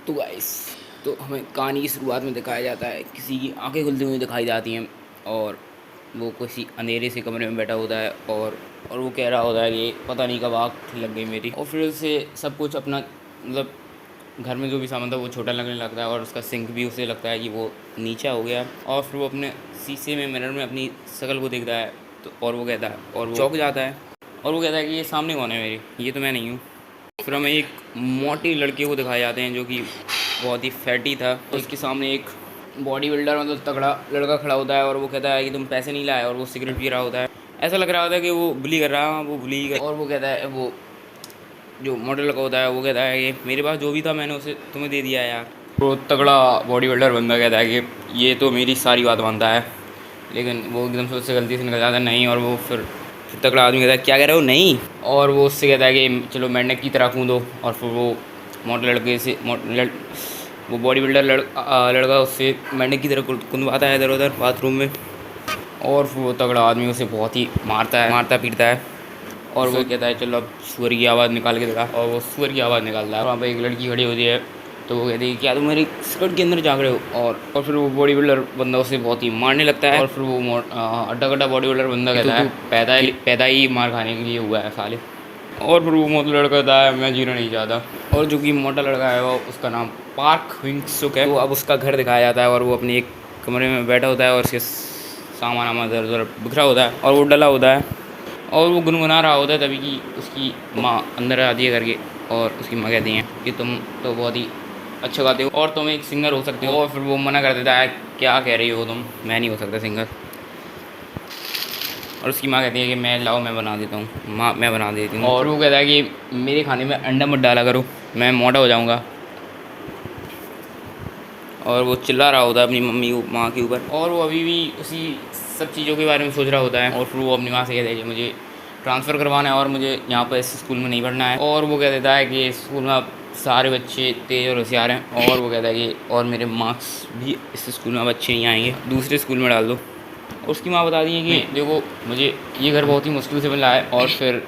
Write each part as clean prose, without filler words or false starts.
तो गाइस, तो हमें कहानी की शुरुआत में दिखाया जाता है किसी की आंखें खुलती हुई दिखाई जाती हैं और वो किसी अंधेरे से कमरे में बैठा होता है और वो कह रहा होता है कि पता नहीं कब आँख लग गई मेरी। और फिर उसे सब कुछ अपना मतलब घर में जो भी सामान था वो छोटा लगने लगता है और उसका सिंक भी उसे लगता है कि वो नीचा हो गया। और फिर वो अपने शीशे में मिरर में अपनी शक्ल को देखता है तो और वो कहता है और वो चौंक जाता है और वो कहता है कि ये सामने कौन है मेरी, ये तो मैं नहीं हूँ। फिर हमें एक मोटे लड़के को दिखाए जाते हैं जो कि बहुत ही फैटी था। उसके सामने एक बॉडी बिल्डर मतलब तगड़ा लड़का खड़ा होता है और वो कहता है कि तुम पैसे नहीं लाए, और वो सिगरेट पी रहा होता है। ऐसा लग रहा होता है कि वो बुली कर रहा है, वो बुली कर। और वो कहता है, वो जो मोटे लड़का होता है वो कहता है कि मेरे पास जो भी था मैंने उसे तुम्हें दे दिया है यार। वो तगड़ा बॉडी बिल्डर बंदा कहता है कि ये तो मेरी सारी बात मानता है, लेकिन वो एकदम से उससे गलती से निकल जाता है नहीं। और वो फिर तगड़ा आदमी कहता है क्या कह रहे हो नहीं, और वो उससे कहता है कि चलो मेंढक की तरह कूदो। और फिर वो मोटे लड़के से वो बॉडी बिल्डर लड़का उससे मेंढक की तरह कूदवाता है इधर उधर बाथरूम में। और फिर वो तगड़ा आदमी उसे बहुत ही मारता पीटता है और वो कहता है चलो अब सुअर की आवाज़ निकाल के दिखा। और वो सुअर की आवाज़ निकालता है। वहाँ पर एक लड़की खड़ी होती है तो वो कहती है क्या तुम मेरी स्कर्ट के अंदर झाँक रहे हो। और फिर वो बॉडी बिल्डर बंदा उसे बहुत ही मारने लगता है। और फिर वो अड्डा कड्डा बॉडी बिल्डर बंदा कहता है पैदा ही मार खाने के लिए हुआ है साले। और फिर वो मोटा लड़का कहता है मैं जीना नहीं चाहता। और जो कि मोटा लड़का है वो उसका नाम पार्क विंगसुक है। तो अब उसका घर दिखाया जाता है और वो अपने एक कमरे में बैठा होता है और उसके सामान वामान इधर उधर बिखरा होता है और वो डला होता है और वो गुनगुना रहा होता है तभी कि उसकी माँ अंदर आती है करके। और उसकी माँ कहती हैं कि तुम तो बहुत ही अच्छा गाते हो और तुम एक सिंगर हो सकते हो। और फिर वो मना कर देता है क्या कह रही हो तुम, मैं नहीं हो सकता सिंगर। और उसकी माँ कहती है कि मैं बना देता हूँ, माँ मैं बना देती हूँ। और वो कहता है कि मेरे खाने में अंडा मत डाला करो, मैं मोटा हो जाऊँगा। और वो चिल्ला रहा होता है अपनी माँ के ऊपर। और वो अभी भी उसी सब चीज़ों के बारे में सोच रहा होता है। और फिर वो अपनी माँ से कहता है कि मुझे ट्रांसफ़र करवाना है और मुझे यहाँ पर इस स्कूल में नहीं पढ़ना है। और वो कह देता है कि स्कूल में अब सारे बच्चे तेज़ और होशियार हैं। और वो कहता है कि और मेरे मार्क्स भी इस स्कूल में अब अच्छे नहीं आएंगे, दूसरे स्कूल में डाल दो। और उसकी माँ बता दी है कि देखो मुझे ये घर बहुत ही मुश्किल से मिला है और फिर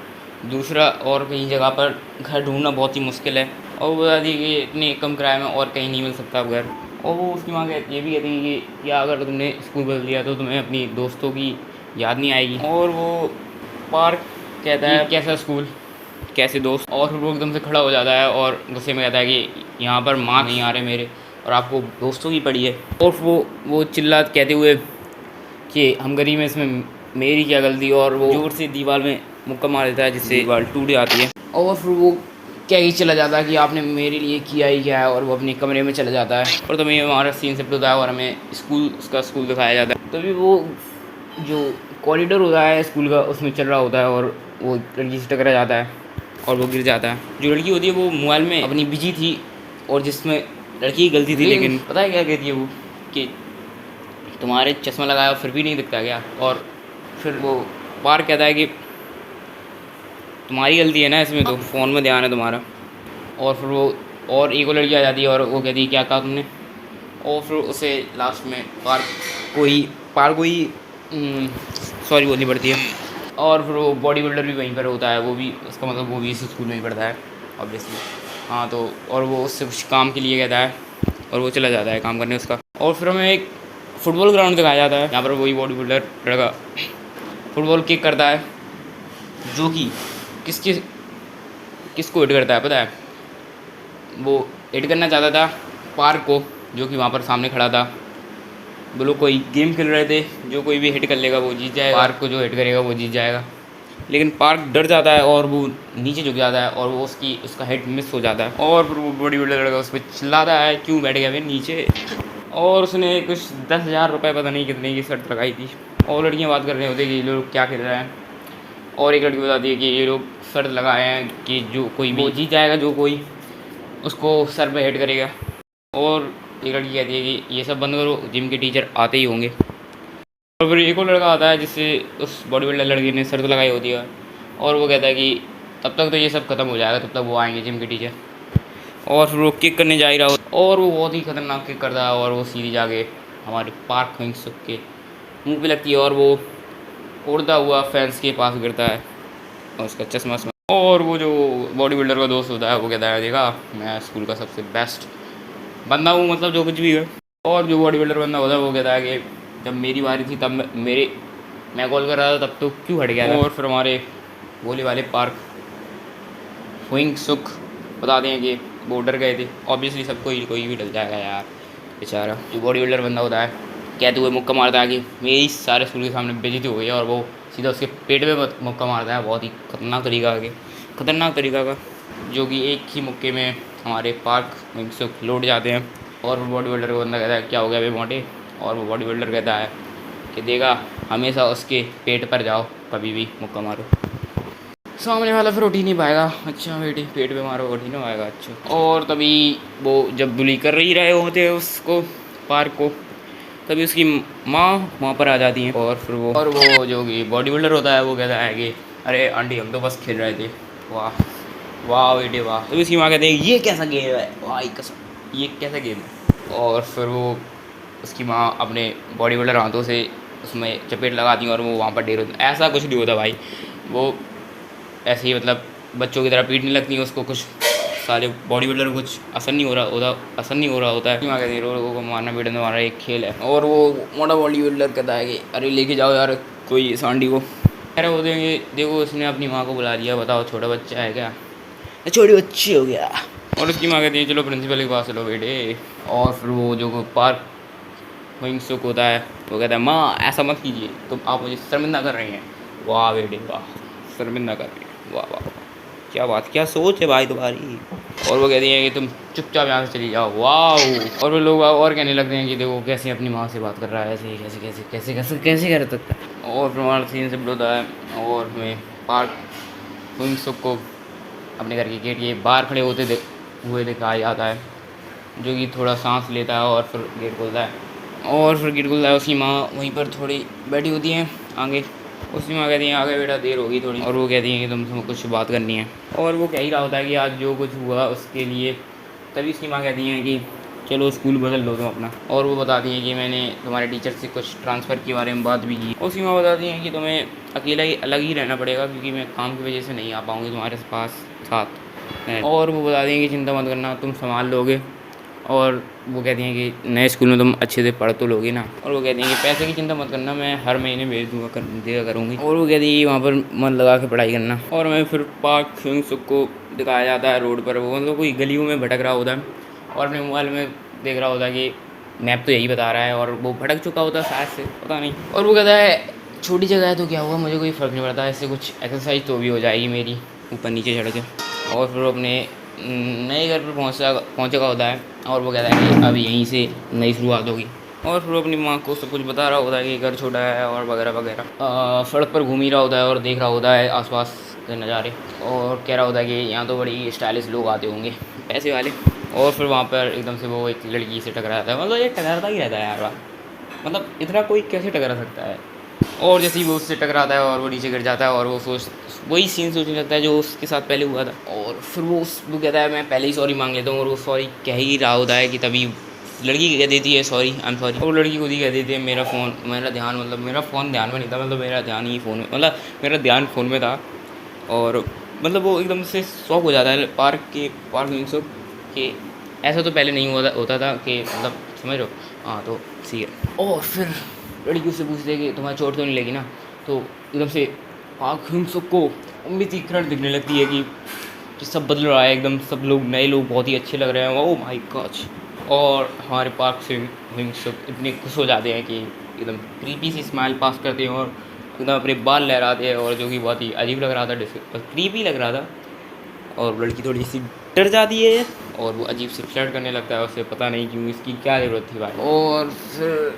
दूसरा और कहीं जगह पर घर ढूंढना बहुत ही मुश्किल है। और वो बता दी कि इतने कम किराए में और कहीं नहीं मिल सकता अब घर। और वो उसकी माँ ये भी कहती है कि क्या अगर तुमने स्कूल बदल दिया तो तुम्हें अपनी दोस्तों की याद नहीं आएगी। और वो पार्क कहता है कैसा स्कूल कैसे दोस्त। और फिर वो एकदम से खड़ा हो जाता है और गुस्से में कहता है कि यहाँ पर मार्क्स नहीं आ रहे मेरे और आपको दोस्तों की पड़ी है। और वो चिल्ला कहते हुए कि हम गरीब हैं इसमें मेरी क्या गलती। और वो जोर से दीवार में मुक्का मार देता है जिससे दीवार टूट जाती है। और फिर वो क्या ही चला जाता है कि आपने मेरे लिए किया ही क्या है। और वो अपने कमरे में चला जाता है और तभी हमारा सीन शिफ्ट होता है और हमें उसका स्कूल दिखाया जाता है। तभी वो जो कॉरिडोर होता है स्कूल का उसमें चल रहा होता है और वो लड़की से टकरा जाता है और वो गिर जाता है। जो लड़की होती है वो मोबाइल में अपनी बिजी थी और जिसमें लड़की की गलती थी, लेकिन पता है क्या कहती है वो कि तुम्हारे चश्मा लगाया फिर भी नहीं दिखता क्या। और फिर वो पार कहता है कि तुम्हारी गलती है ना इसमें, तो फ़ोन में ध्यान है तुम्हारा। और फिर वो और एक और लड़की आ जाती है और वो कहती है क्या कहा तुमने। और फिर उसे लास्ट में पार कोई सॉरी बोलनी पड़ती है। और फिर वो बॉडी बिल्डर भी वहीं पर होता है, वो भी उसका मतलब वो भी इस स्कूल में ही पढ़ता है ऑब्वियसली। हाँ तो और वो उससे कुछ काम के लिए कहता है और वो चला जाता है काम करने उसका। और फिर हमें एक फुटबॉल ग्राउंड दिखाया जाता है, यहाँ पर वही बॉडी बिल्डर लड़का फुटबॉल किक करता है जो कि किसको हिट करता है पता है। वो हिट करना चाहता था पार्क को जो कि वहाँ पर सामने खड़ा था। वो लोग कोई गेम खेल रहे थे, जो कोई भी हिट कर लेगा वो जीत जाएगा, पार्क को जो हिट करेगा वो जीत जाएगा। लेकिन पार्क डर जाता है और वो नीचे झुक जाता है और वो उसका हेड मिस हो जाता है। और फिर वो बॉडी बिल्डर लड़का उस पर चिल्लाता है क्यों बैठ गया वे नीचे। और उसने कुछ 10,000 रुपये पता नहीं कितने की शर्त लगाई थी। और लड़कियाँ बात कर रहे होते कि ये लोग क्या खेल रहे हैं। और एक लड़की बताती है कि ये लोग शर्त लगाए हैं कि जो कोई भी जीत जाएगा, जो कोई उसको सर पे हेड करेगा। और एक लड़की कहती है कि ये सब बंद करो, जिम के टीचर आते ही होंगे। और फिर एक और लड़का आता है जिससे उस बॉडी बिल्डर लड़की ने शर्त लगाई होती है और वो कहता है कि तब तक तो ये सब खत्म हो जाएगा, तब तक वो आएंगे जिम के टीचर। और फिर वो किक करने जा ही रहा होता और वो बहुत ही खतरनाक किक करता है और वो सीधी जाके हमारे पार्क विंगसुक के मुँह पे लगती है और वो उड़ता हुआ फैंस के पास गिरता है और उसका चश्मा। और वो जो बॉडी बिल्डर का दोस्त होता है वो कहता है देखा मैं स्कूल का सबसे बेस्ट बंदा हूँ, मतलब जो कुछ भी है। और जो बॉडी बिल्डर बंदा होता है वो कहता है कि जब मेरी बारी थी तब मैं कॉल कर रहा था तब तो क्यों हट गया था। और फिर हमारे भोले वाले पार्क हुइंग सुख बताते हैं कि वो डर गए थे। ऑब्वियसली सब कोई भी डर जाएगा यार, बेचारा। जो बॉडी बिल्डर बंदा होता है कहते हुए मुक्का मारता है कि मेरी सारे स्कूल के सामने बेइज्जती हो गई है, और वो सीधा उसके पेट में मुक्का मारता है। बहुत ही खतरनाक तरीका का, जो कि एक ही मुक्के में हमारे पार्क हुइंग सुख लौट जाते हैं। और वो बॉडी बिल्डर को बंदा कहता है क्या हो गया बे मोटे। और वो बॉडी बिल्डर कहता है कि देखा, हमेशा उसके पेट पर जाओ, कभी भी मुक्का मारो, सामने वाला फिर उठ ही नहीं पाएगा। अच्छा बेटी, पेट पे मारो, उठ ही नहीं पाएगा। अच्छा। और तभी वो जब बुली कर ही रहे होते हैं उसको, पार्क को, तभी उसकी माँ वहाँ पर आ जाती है। और फिर वो जो कि बॉडी बिल्डर होता है वो कहता है कि अरे आंटी, हम तो बस खेल रहे थे। वाह वाह बेटे वाह। तभी उसकी माँ कहती है ये कैसा गेम है, वाह कसम, ये कैसा गेम है। और फिर वो उसकी माँ अपने बॉडी बिल्डर हाथों से उसमें चपेट लगाती है और वो वहाँ पर ढेर होता है। ऐसा कुछ नहीं होता भाई, वो ऐसे ही मतलब बच्चों की तरह पीटने लगती है उसको। कुछ सारे बॉडी बिल्डर को कुछ असर नहीं हो रहा होता है। वहाँ कहती है लोगों को मारना पीटना हमारा एक खेल है। और वो मोटा बॉडी बिल्डर कहता है कि अरे लेके जाओ यार कोई सांडी को। अरे वो देंगे, देखो उसने अपनी माँ को बुला लिया, बताओ छोटा बच्चा है क्या, छोटी बच्ची हो गया। और उसकी माँ कहती है चलो प्रिंसिपल के पास चलो बेटे। और फिर वो जो पार्क हुइंग सुख होता है वो कहता है माँ ऐसा मत कीजिए, तुम आप मुझे शर्मिंदा कर रही हैं। वाह बेटे वाह, शर्मिंदा कर रही है, वाह वाह, क्या बात, क्या सोच है भाई तुम्हारी। और वो कहती है कि तुम चुपचाप यहाँ से चली जाओ। वाह। और वो लोग और कहने लगते हैं कि देखो कैसे अपनी माँ से बात कर रहा है, ऐसे कैसे कैसे कैसे कैसे कैसे कर सकता है। और फिर हमारा सीन से होता है और हमें पार्क हुइंग सुख को अपने घर के गेट के बाहर खड़े होते हुए दिखाया जाता है, जो कि थोड़ा सांस लेता है और फिर गेट खुलता है। और फिर गेट खुलता है, उसकी माँ वहीं पर थोड़ी बैठी होती है आगे। उसकी माँ कहती है आगे बेटा देर होगी थोड़ी। और वो कहती है कि तुमसे कुछ बात करनी है। और वो कह ही रहा होता है कि आज जो कुछ हुआ उसके लिए। तभी उसकी माँ कहती है कि चलो स्कूल बदल लो तुम अपना। और वो बताती हैं कि मैंने तुम्हारे टीचर से कुछ ट्रांसफ़र के बारे में बात भी की। उसकी माँ बताती हैं कि तुम्हें अकेला ही अलग ही रहना पड़ेगा, क्योंकि मैं काम की वजह से नहीं आ पाऊँगी तुम्हारे पास साथ। और वो बताती हैं कि चिंता मत करना, तुम संभाल लोगे। और वो कहती हैं कि नए स्कूल में तुम अच्छे से पढ़ तो लोगे ना। और वो कहती हैं कि पैसे की चिंता मत करना, मैं हर महीने भेज दिया करूँगी। और वो कहती है कि वहाँ पर मन लगा के पढ़ाई करना। और मैं फिर पार्क हुइंग सुख को दिखाया जाता है रोड पर। वो मतलब कोई गलियों में भटक रहा होता है और अपने मोबाइल में देख रहा होता है कि मैप तो यही बता रहा है, और वो भटक चुका होता है शायद से, पता नहीं। और वो कहता है छोटी जगह है तो क्या हुआ, मुझे कोई फ़र्क नहीं पड़ता, इससे कुछ एक्सरसाइज तो भी हो जाएगी मेरी ऊपर नीचे चढ़ के। और फिर अपने नए घर पर पहुँचेगा होता है। और वो कहता है कि अब यहीं से नई शुरुआत होगी। और फिर अपनी माँ को सब कुछ बता रहा होता है कि घर छोटा है और वगैरह वगैरह। सड़क पर घूम ही रहा होता है और देख रहा होता है आसपास के नज़ारे। और कह रहा होता है कि यहाँ तो बड़ी स्टाइलिश लोग आते होंगे, पैसे वाले। और फिर वहाँ पर एकदम से वो एक लड़की से टकराता है। मतलब ये टकराता ही रहता है यार, मतलब इतना कोई कैसे टकरा सकता है। और जैसे ही वो उससे टकराता है और वो नीचे गिर जाता है, और वो वही सीन सोचने लगता है जो उसके साथ पहले हुआ था। और फिर वो कहता है मैं पहले ही सॉरी मांग लेता हूँ। और वो सॉरी कह ही रहा होता है कि तभी लड़की कह देती है सॉरी, आई एम सॉरी। और वो लड़की खुद ही कह देती है मेरा ध्यान ध्यान में नहीं था, मतलब मेरा ध्यान ही फ़ोन में, मतलब मेरा ध्यान फ़ोन में था। और मतलब वो एकदम से शॉक हो जाता है पार्क हुइंग सुख कि ऐसा तो पहले नहीं होता था, कि मतलब समझ रहे हो। हाँ तो सही है। और फिर लड़की उससे पूछती है कि तुम्हारी चोट तो नहीं लगी ना। तो एकदम से पार्क हुइंग सुख को उम्मीद की किरण दिखने लगती है कि सब बदल रहा है एकदम, सब लोग नए लोग बहुत ही अच्छे लग रहे हैं, ओह माय गॉड। और हमारे पार्क हुइंग सुख इतने खुश हो जाते हैं कि एकदम क्रीपी सी स्माइल पास करते हैं और एकदम अपने बाल लहराते हैं, और जो कि बहुत ही अजीब लग रहा था, क्रीपी लग रहा था। और लड़की थोड़ी सी डर जाती है और वो अजीब से फ्लर्ट करने लगता है उससे, पता नहीं क्यों, इसकी क्या ज़रूरत थी भाई। और फिर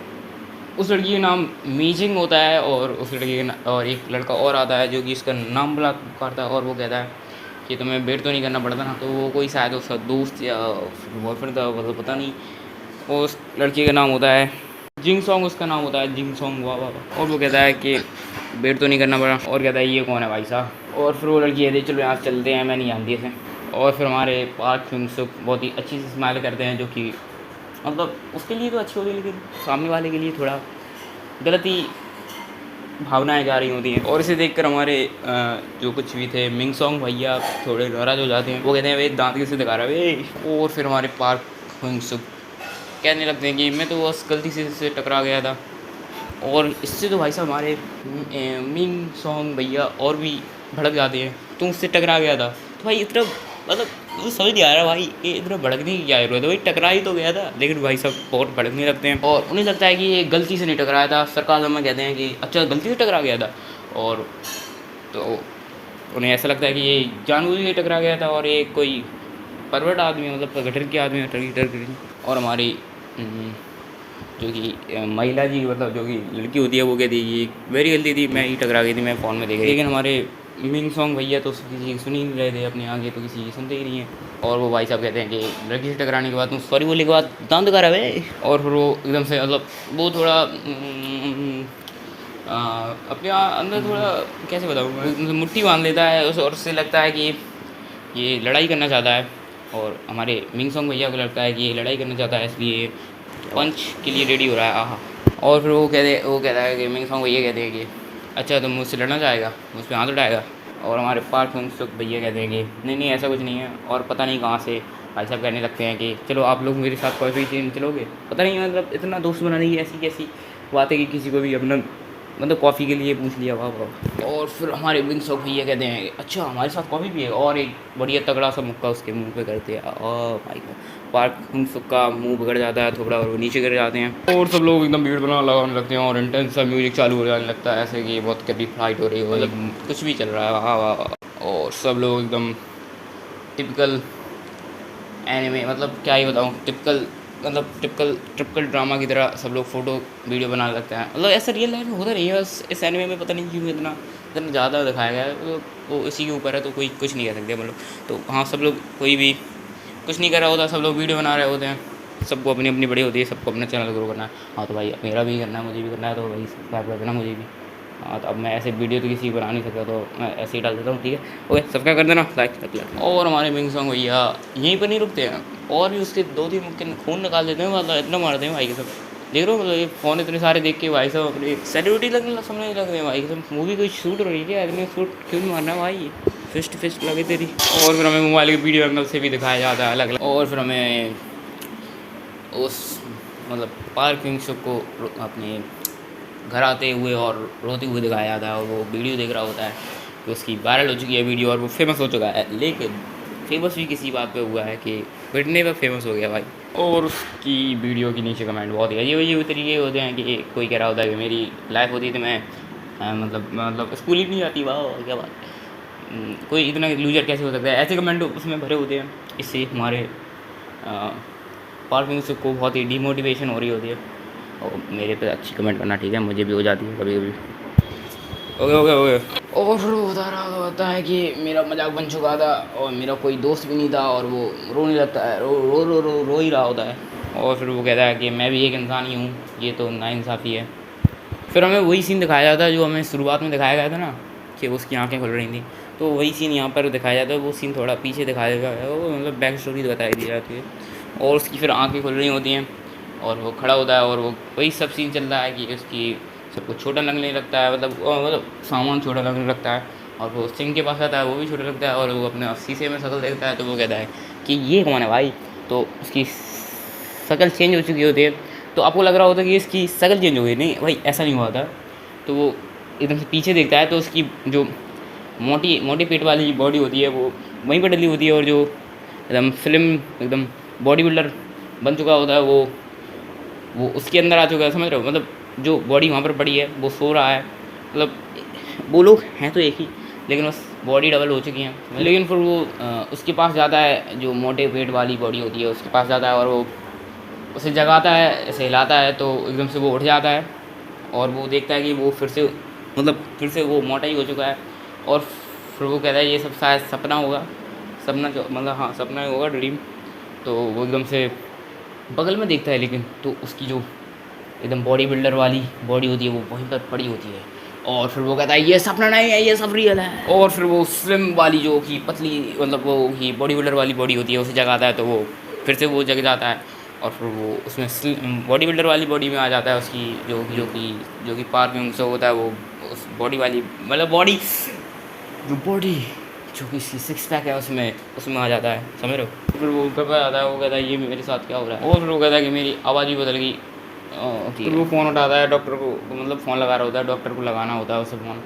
उस लड़की का नाम मीजिंग होता है, और उस लड़की के और एक लड़का और आता है जो कि इसका नाम बुला पुकारता है। और वो कहता है कि तुम्हें वेट तो नहीं करना पड़ता ना। तो वो कोई शायद उसका दोस्त या बॉयफ्रेंड था, मतलब पता नहीं। उस लड़की का नाम होता है जिंग सॉन्ग, उसका नाम होता है जिंग सॉन्ग, वाह वाह। और वो कहता है कि वेट तो नहीं करना पड़ा। और कहता है ये कौन है भाई साहब। और फिर वो लड़की कहती है चलो यहाँ से चलते हैं, मैं नहीं जानती इसे। और फिर हमारे पार्क हुइंग सुख बहुत ही अच्छी से स्माइल करते हैं, जो कि मतलब उसके लिए तो अच्छी होती है, लेकिन सामने वाले के लिए थोड़ा गलत ही भावनाएं जा रही होती हैं। और इसे देखकर हमारे जो कुछ भी थे मिंग सॉन्ग भैया थोड़े नाराज हो जाते हैं। वो कहते हैं वे दांत किसे दिखा रहा है वे। और फिर हमारे पार्क हुइंग सुख कहने लगते हैं कि मैं तो बस गलती से इससे टकरा गया था। और इससे तो भाई साहब हमारे मीम सॉन्ग भैया और भी भड़क जाते हैं, तो उससे टकरा गया था। तो भाई इतना मतलब मुझे समझ नहीं आ रहा भाई कि इतना भड़कने की क्या जरूरत है, भाई टकरा ही तो गया था। लेकिन भाई सब बहुत भड़कने लगते हैं और उन्हें लगता है कि ये गलती से नहीं टकराया था। सरकार में कहते हैं कि अच्छा गलती से टकरा गया था, और तो उन्हें ऐसा लगता है कि ये जानबूझ के टकरा गया था और ये कोई परवर्ट आदमी मतलब गटर के आदमी है। और हमारी जो कि महिला जी मतलब जो कि लड़की होती है वो कहती है कि मेरी गलती थी, मैं ही टकरा गई थी, मैं फ़ोन में देख रही। लेकिन हमारे मिंग सॉन्ग भैया तो किसी की सुन ही नहीं रहे थे, अपने आगे तो किसी की सुनते ही नहीं है। और वो भाई साहब कहते हैं कि लड़की से टकराने के बाद तुम सॉरी बोलने के बाद दांत कर रहे। और फिर वो एकदम से मतलब वो थोड़ा अपने अंदर थोड़ा कैसे बताऊँ मैं, मुट्ठी बांध लेता है और उससे लगता है कि ये लड़ाई करना चाहता है। और हमारे मिंग सॉन्ग भैया को लगता है कि ये लड़ाई करना चाहता है, इसलिए पंच के लिए रेडी हो रहा है। आहा। और फिर वो कहता है कि मिंग सॉन्ग भैया कहते हैं कि अच्छा तुम मुझसे लड़ना चाहेगा, मुझ पर हाथ उठाएगा। और हमारे पार्क भैया कहते हैं कि नहीं ऐसा कुछ नहीं है। और पता नहीं कहाँ से भाई साहब कहने लगते हैं कि चलो आप लोग मेरे साथ कॉफ़ी चेन चलोगे। पता नहीं मतलब इतना दोस्त बनाने की ऐसी कैसी बात है कि किसी को भी अपना मतलब कॉफ़ी के लिए पूछ लिया। वाह वाह। और फिर हमारे विंग शॉप भैया कहते हैं अच्छा हमारे साथ कॉफ़ी पिएगा, और एक बढ़िया तगड़ा सा मुक्का उसके मुंह पे करते हैं। भाई पार्क का मुंह बिगड़ जाता है थोड़ा और वो नीचे गिर जाते हैं। और सब लोग एकदम भीड़ बना लगाने लगते हैं और इंटेंस सा म्यूजिक चालू हो जाने लगता है, ऐसे कि बहुत कभी फाइट हो रही हो, मतलब कुछ भी चल रहा है। वाह वाह। और सब लोग एकदम टिपिकल एनिमे मतलब क्या ही बताऊँ, टिपिकल ड्रामा की तरह सब लोग फ़ोटो वीडियो बनाने लगते हैं। मतलब ऐसा रियल लाइफ में होता नहीं है, बस इस एनिमे में पता नहीं क्यों इतना ज़्यादा दिखाया गया है। वो इसी के ऊपर है तो कोई कुछ नहीं कह सकते मतलब। तो हाँ सब लोग कोई भी कुछ नहीं कर रहा होता, सब लोग वीडियो बना रहे होते हैं, सबको अपनी अपनी बड़ी होती है, सबको अपना चैनल ग्रो करना है। हाँ तो भाई मेरा भी करना है, मुझे भी करना है, तो भाई सब्सक्राइब कर देना मुझे भी। हाँ तो अब मैं ऐसे वीडियो तो किसी बना नहीं सकता, तो मैं ऐसे ही डाल देता हूँ। ठीक है, ओके सब्सक्राइब कर देना, लाइक कर देना। और हमारे मिंग सॉन्ग भैया यहीं पर नहीं रुकते हैं, और भी उसके 2-3 मुक्के खून निकाल देते हैं, मतलब इतना मारते हैं भाई के सब। देख रहे हो मतलब ये फ़ोन इतने सारे देख के भाई साहब अपनी सेलिब्रिटी लगने समझने लग रहे हैं भाई के सब। मूवी कोई शूट हो रही है, आदमी शूट क्यों नहीं मारना भाई, फिस्ट लगे तेरी। और फिर हमें मोबाइल के वीडियो एंगल से भी दिखाया जाता है अलग अलग। और फिर हमें उस मतलब पार्किंग शो को अपने घर आते हुए और रोते हुए दिखाया जाता है, और वो वीडियो देख रहा होता है कि उसकी वायरल हो चुकी है वीडियो और वो फेमस हो चुका है। लेकिन फेमस भी किसी बात पे हुआ है कि पिटने पर फेमस हो गया भाई। और उसकी वीडियो के नीचे कमेंट बहुत ही अजीब तरीके होते हैं कि कोई कह रहा होता है कि मेरी लाइफ होती तो मैं मतलब स्कूल ही नहीं जाती। वाह क्या बात, कोई इतना लूजर कैसे हो सकता है, ऐसे कमेंट उसमें भरे होते हैं। इससे हमारे पार्किंग को बहुत ही डिमोटिवेशन हो रही होती है। और मेरे पे अच्छी कमेंट करना, ठीक है, मुझे भी हो जाती है कभी कभी। ओके। और फिर वो बता रहा होता है कि मेरा मजाक बन चुका था और मेरा कोई दोस्त भी नहीं था, और वो रोने लगता है, रो ही रहा होता है। और फिर वो कहता है कि मैं भी एक इंसान ही हूँ, ये तो नाइंसाफ़ी है। फिर हमें वही सीन दिखाया जाता है जो हमें शुरुआत में दिखाया गया था ना, कि उसकी आंखें खुल रही थी, तो वही सीन यहाँ पर दिखाया जाता है। वो सीन थोड़ा पीछे दिखाया गया है, वो मतलब बैक स्टोरी बताई दी जाती है। और उसकी फिर आंखें खुल रही होती हैं और वो खड़ा होता है, और वो वही सब सीन चल रहा है कि उसकी सब कुछ छोटा लगने लगता है, मतलब सामान छोटा लगने लगता है। और वो सिंह के पास आता है, वो भी छोटा लगता है, और वो अपने शीशे में शक्ल देखता है तो वो कहता है कि ये कौन है भाई। तो उसकी शक्ल चेंज हो चुकी होती है, तो आपको लग रहा होता है कि इसकी शक्ल चेंज हो गई, नहीं भाई ऐसा नहीं हुआ था। तो वो एकदम से पीछे देखता है तो उसकी जो मोटी पेट वाली बॉडी होती है वो वहीं पर डली होती है, और जो एकदम बॉडी बिल्डर बन चुका होता है वो उसके अंदर आ चुका है, समझ रहे हो। मतलब जो बॉडी वहाँ पर पड़ी है वो सो रहा है, मतलब वो लोग हैं तो एक ही, लेकिन बस बॉडी डबल हो चुकी हैं। लेकिन फिर वो उसके पास जाता है, जो मोटे पेट वाली बॉडी होती है उसके पास जाता है, और वो उसे जगाता है, ऐसे हिलाता है, तो एकदम से वो उठ जाता है। और वो देखता है कि वो फिर से वो मोटा ही हो चुका है। और फिर वो कहता है ये सब शायद सपना होगा, हाँ सपना ही होगा, ड्रीम। तो वो एकदम से बगल में देखता है, लेकिन तो उसकी जो एकदम बॉडी बिल्डर वाली बॉडी होती है वो वहीं पर पड़ी होती है। और फिर वो कहता है ये सपना नहीं है, ये सब रियल है। और फिर वो स्लिम वाली जो कि पतली मतलब वो ही बॉडी बिल्डर वाली बॉडी होती है उसे जगाता है, तो वो फिर से वो जग जाता है। और फिर वो उसमें बॉडी बिल्डर वाली बॉडी में आ जाता है, उसकी जो कि पार्किंग से होता है, वो उस बॉडी वाली मतलब बॉडी जो कि 6 पैक है उसमें आ जाता है, समझ रहे हो। फिर वो ऊपर पर आता है, वो कहता है ये मेरे साथ क्या हो रहा है, और फिर वो कहता है कि मेरी आवाज़ भी बदल गई। फिर वो फ़ोन उठाता है, डॉक्टर को मतलब फ़ोन लगा रहा होता है, डॉक्टर को लगाना होता है उसे फ़ोन,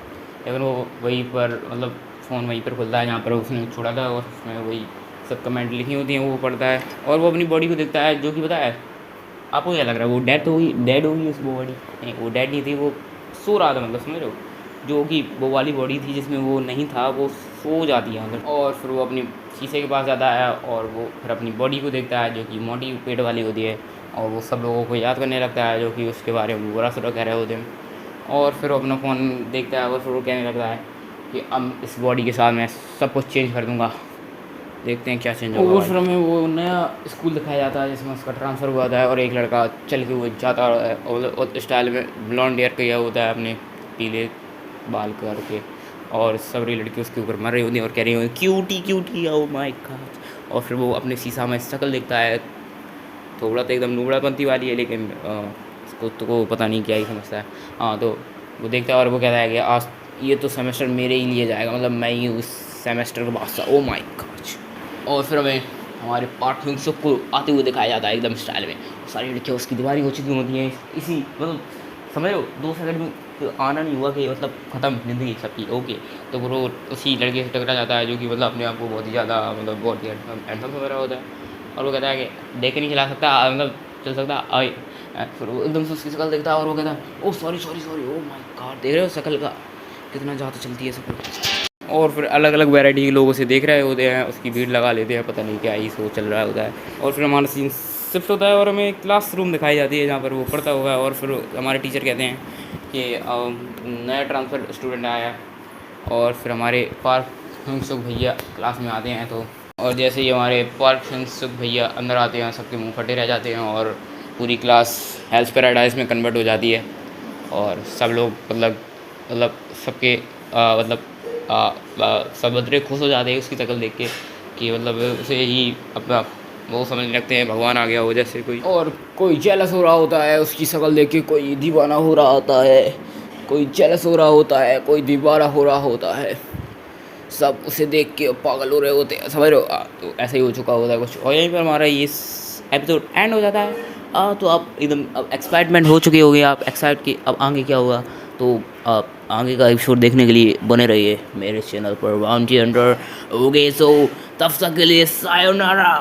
लेकिन वो वहीं पर मतलब फ़ोन वहीं पर खुलता है जहाँ पर उसने छोड़ा था, और उसमें वही सब कमेंट लिखी होती हैं वो पढ़ता है, और वो अपनी बॉडी को देखता है, जो कि पता है आपको क्या लग रहा है, वो डेड होगी उस बॉडी, नहीं वो डेड नहीं थी, वो सो रहा था, मतलब समझ रहे हो, जो कि वो वाली बॉडी थी जिसमें वो नहीं था, वो सो जाती है मतलब। और फिर वो अपनी शीशे के पास जाता है, और वो फिर अपनी बॉडी को देखता है जो कि मोटी पेट वाली होती है, और वो सब लोगों को याद करने लगता है जो कि उसके बारे में बुरा सुरा कह रहे होते हैं। और फिर वो अपना फ़ोन देखता है, और फिर वो कहने लगता है कि अब इस बॉडी के साथ मैं सब कुछ चेंज कर दूँगा, देखते हैं क्या चेंज होगा। और फिर हमें वो नया स्कूल दिखाया जाता है जिसमें उसका ट्रांसफ़र हुआ था, और एक लड़का चल के वो जाता है, और स्टाइल में ब्लॉन्ड हेयर किया होता है अपने पीले बाल करके, और सारी लड़की उसके ऊपर मर रही होती है और कह रही होती cutie cutie, oh my God. और फिर वो अपने शीशा में शक्ल देखता है, थोड़ा तो एकदम नूबड़ापंथी वाली है, लेकिन उसको तो पता नहीं क्या ही समझता है। हाँ, तो वो देखता है और वो कहता है कि आज ये तो सेमेस्टर मेरे ही लिए जाएगा, मतलब मैं ही उस सेमेस्टर का बादशाह, ओ माय गॉड। और फिर हमें हमारे पार्ट सबको आते हुए दिखाया जाता है एकदम स्टाइल में, सारी लड़कियाँ उसकी दीवारी हो चुकी होती हैं इसी मतलब समझ लो 2 सेकंड में तो आना नहीं हुआ कि मतलब ख़त्म ज़िंदगी सबकी, ओके। तो वो उसी लड़के से टकरा जाता है जो कि मतलब अपने आप को बहुत ही ज़्यादा मतलब बहुत ही हैंडसम वगैरह होता है, और वो कहता है कि देख के नहीं चला सकता, मतलब चल सकता आई। फिर वो एकदम से उसकी शक्ल देखता है, और वो कहता है oh sorry sorry sorry, oh my god, देख रहे हो शक्ल का कितना ज़्यादा चलती है शक्ल। और फिर अलग अलग वैरायटी के लोग उसे देख रहे होते हैं, उसकी भीड़ लगा लेते हैं, पता नहीं क्या ही सो चल रहा होता है। और फिर हमारा सीन शिफ्ट होता है और हमें क्लासरूम दिखाई जाती है जहाँ पर वो पढ़ता होगा, और फिर हमारे टीचर कहते हैं कि नया ट्रांसफ़र स्टूडेंट आया है, और फिर हमारे पार्थ सुख भैया क्लास में आते हैं। तो और जैसे ही हमारे पार्थ सुख भैया अंदर आते हैं, सबके मुंह फटे रह जाते हैं, और पूरी क्लास हेल्थ पैराडाइज में कन्वर्ट हो जाती है, और सब लोग मतलब सबके मतलब सब बदरे खुश हो जाते हैं उसकी शक्ल देख के, कि मतलब उसे ही अपना वो समझने लगते हैं भगवान आ गया हो जैसे कोई। और कोई जेलस हो रहा होता है उसकी शक्ल देख के, कोई दीवाना हो रहा होता है, कोई जेलस हो रहा होता है, कोई दीवाना हो रहा होता है, सब उसे देख के पागल हो रहे होते हैं, समझ रहे हो। तो ऐसा ही हो चुका होता है कुछ, और यहीं पर हमारा ये एपिसोड एंड हो जाता है। तो आप एकदम अब एक्साइटमेंट हो चुके होंगे, आप एक्साइट कि अब आगे क्या होगा, तो आप आगे का एपिसोड देखने के लिए बने रहिए मेरे चैनल पर बाउंटी हंटर। ओके, सो तब तक के लिए सायोनारा।